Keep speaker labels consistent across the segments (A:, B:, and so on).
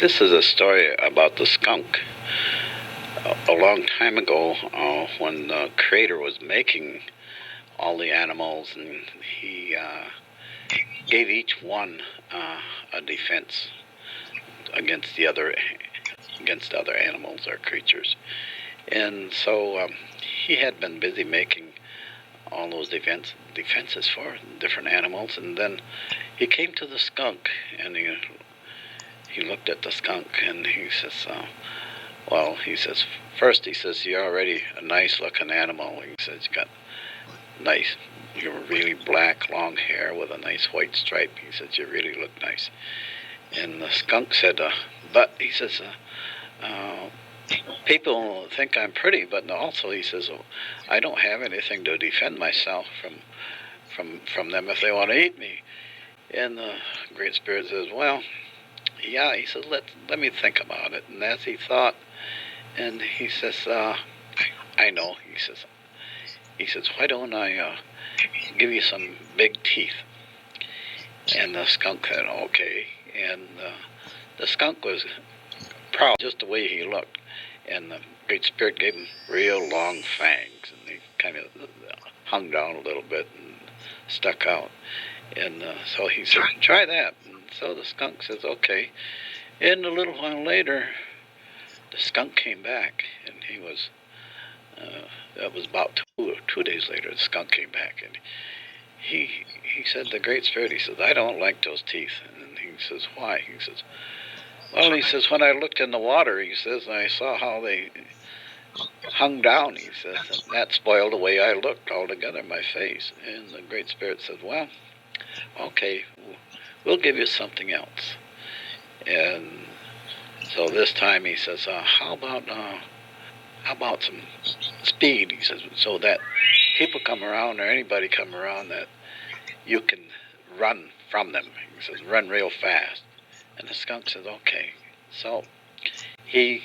A: This is a story about the skunk. A long time ago, when the Creator was making all the animals, and he gave each one a defense against against other animals or creatures. And so he had been busy making all those defenses for different animals, and then he came to the skunk, and he looked at the skunk, and he says, well, he says, first, he says, you're already a nice-looking animal. He says, you're really black, long hair with a nice white stripe. He says, you really look nice. And the skunk said, but, he says, people think I'm pretty, but also, he says, I don't have anything to defend myself from them if they want to eat me. And the Great Spirit says, well, yeah, he says, let me think about it. And as he thought, and he says, I know, he says, why don't I give you some big teeth? And the skunk said, okay. And the skunk was proud just the way he looked. And the Great Spirit gave him real long fangs, and they kind of hung down a little bit and stuck out. And so he said, try that. And so the skunk says, okay. And a little while later, the skunk came back, and he was, that was about 2 days later, the skunk came back, and he said, the Great Spirit, he says, I don't like those teeth. And he says, why? He says, well, he says, when I looked in the water, he says, I saw how they hung down, he says, and that spoiled the way I looked altogether, my face. And the Great Spirit said, well, okay, we'll give you something else. And so this time he says, how about some speed? He says, so that people come around or anybody come around that you can run from them. He says, run real fast. And the skunk says, okay. So he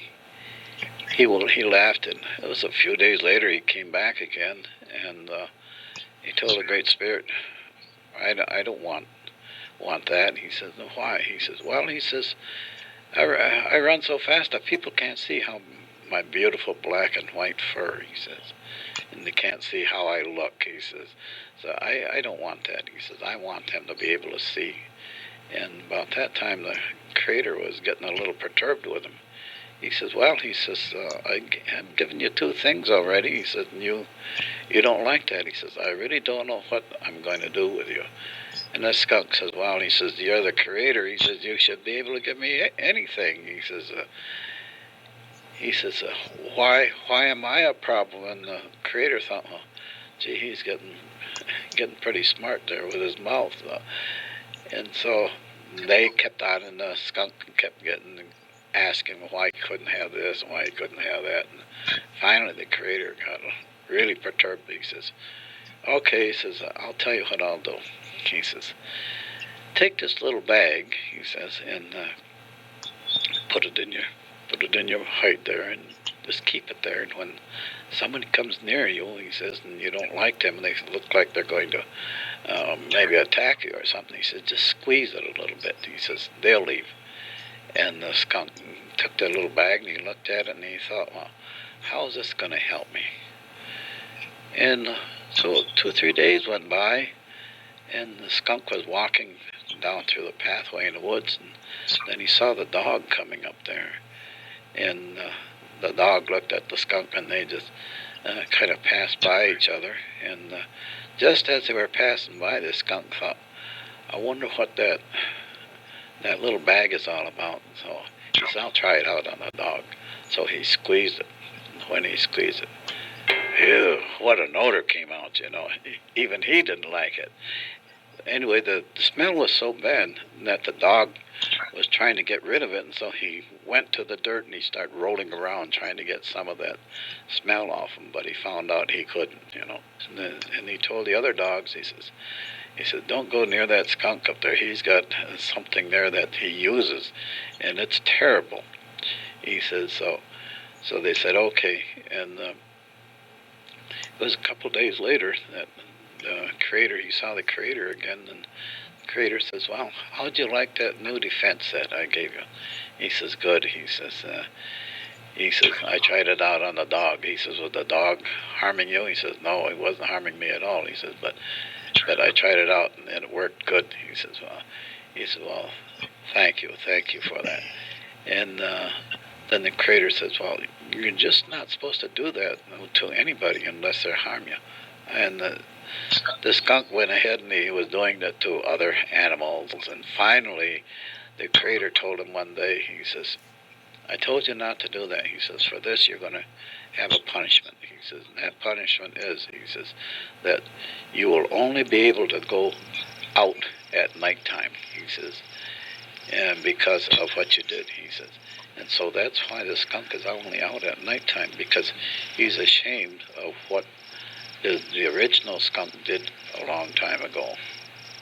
A: laughed, and it was a few days later he came back again, and he told the Great Spirit, I don't want that. He says, no, why? He says, well, he says, I run so fast that people can't see how my beautiful black and white fur, he says, and they can't see how I look, he says. So I don't want that. He says, I want them to be able to see. And about that time, the Creator was getting a little perturbed with him. He says, well, he says, I've given you 2 things already. He says, and you don't like that. He says, I really don't know what I'm going to do with you. And the skunk says, well, he says, you're the Creator. He says, you should be able to give me anything. He says, why am I a problem? And the Creator thought, well, gee, he's getting pretty smart there with his mouth. And so they kept on, and the skunk kept asking why he couldn't have this and why he couldn't have that. And finally the Creator got really perturbed. He says, okay, he says, I'll tell you what I'll do. He says, take this little bag, he says, and put it in your height there, and just keep it there. And when somebody comes near you, he says, and you don't like them, and they look like they're going to maybe attack you or something, he says, just squeeze it a little bit. He says, they'll leave. And the skunk took that little bag, and he looked at it, and he thought, well, how is this going to help me? And so 2 or 3 days went by, and the skunk was walking down through the pathway in the woods, and then he saw the dog coming up there. And the dog looked at the skunk, and they just kind of passed by each other. And just as they were passing by, the skunk thought, I wonder what that little bag is all about. So he said, I'll try it out on the dog. So he squeezed it. And when he squeezed it, ew, what an odor came out, you know. Even he didn't like it. Anyway, the smell was so bad that the dog was trying to get rid of it, and so he went to the dirt and he started rolling around trying to get some of that smell off him, but he found out he couldn't, you know. And he told the other dogs, he said, don't go near that skunk up there. He's got something there that he uses, and it's terrible. He says, so they said, okay. And it was a couple of days later that the Creator, he saw the Creator again, and the Creator says, well, how'd you like that new defense that I gave you? He says, good. He says, I tried it out on the dog. He says, was the dog harming you? He says, no, he wasn't harming me at all. He says, but I tried it out and it worked good. He says, well, thank you for that. And then the Creator says, well, you're just not supposed to do that to anybody unless they harm you. And the skunk went ahead and he was doing that to other animals. And finally, the Creator told him one day, he says, I told you not to do that. He says, for this you're going to have a punishment. He says, and that punishment is, he says, that you will only be able to go out at nighttime, he says, and because of what you did, he says. And so that's why the skunk is only out at nighttime, because he's ashamed of what the original skunk did a long time ago.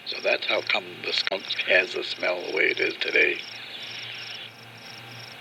A: So that's how come the skunk has the smell the way it is today.